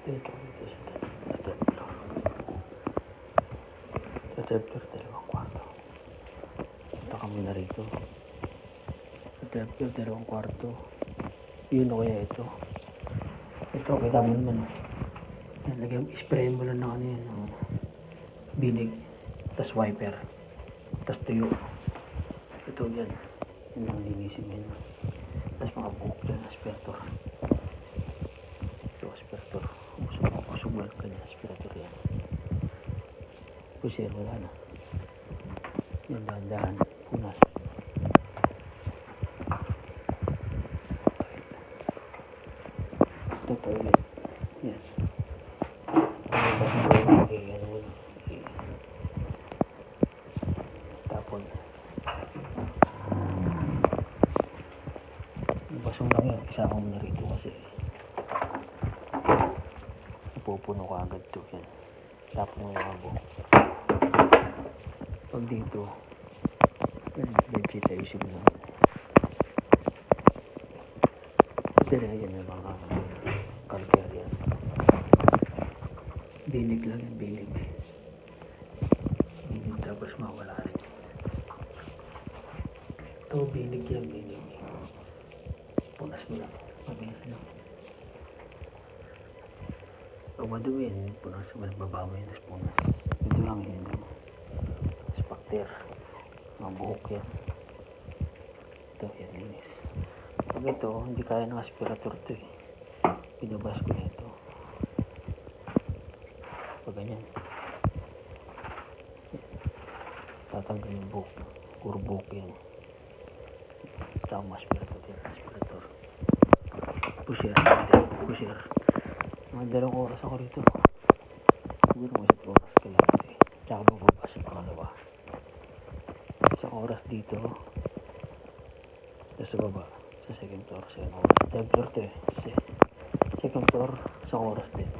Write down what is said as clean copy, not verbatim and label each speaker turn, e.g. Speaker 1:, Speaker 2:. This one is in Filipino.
Speaker 1: Dito sa third floor. Sa third floor, 2 kwarto. Punta kami na rito. Sa third floor, 2 kwarto. Yun o kaya ito. Ito, kita mo naman. Yan, lagyan, spray mo lang ng ano yan, ng binig. Tapos wiper. Tapos tuyo. Ito yan. Yan lang linisin mo yan. Tapos mga buhok yan, aspirator. Ito, aspirator. Usog ka niya, aspirator yan. Pusher, wala na. Yan, dahan-dahan. Punas. Ito, toilet. Yan. Tapon. Basong lang yan. Isama mo na rito kasi napupuno ka agad ito. Yan. Tapon mo yung abo. Pag dito, yan, bedsheet ayusin mo lang. Pero yan yung mga kalker yan. Binig lang yan, binig. Binig tapos mawala rin. Ito, binig yan, binig. Punas mo lang. Mabilis lang. Pag madumi yan, punas mo lang. Baba mo yan, tapos punas. Ito lang yan. Spacter. Mga buhok yan. Ito, yan, linis. Pag ito, hindi kaya ng aspirator ito eh. Pinabas ko na ito. Pag ganyan. Tatanggal yung buhok. Puro buhok yan. Tama, aspirator yan. Aspirator. Pusher. Pusher. Mga 2 oras ako rito. Siguro mga 1 oras ka lang eh. Tsaka bababa sa pangalawa. 1 oras dito. Tapos sa baba. Sa second floor. Third floor to eh. Second floor. 1 oras din.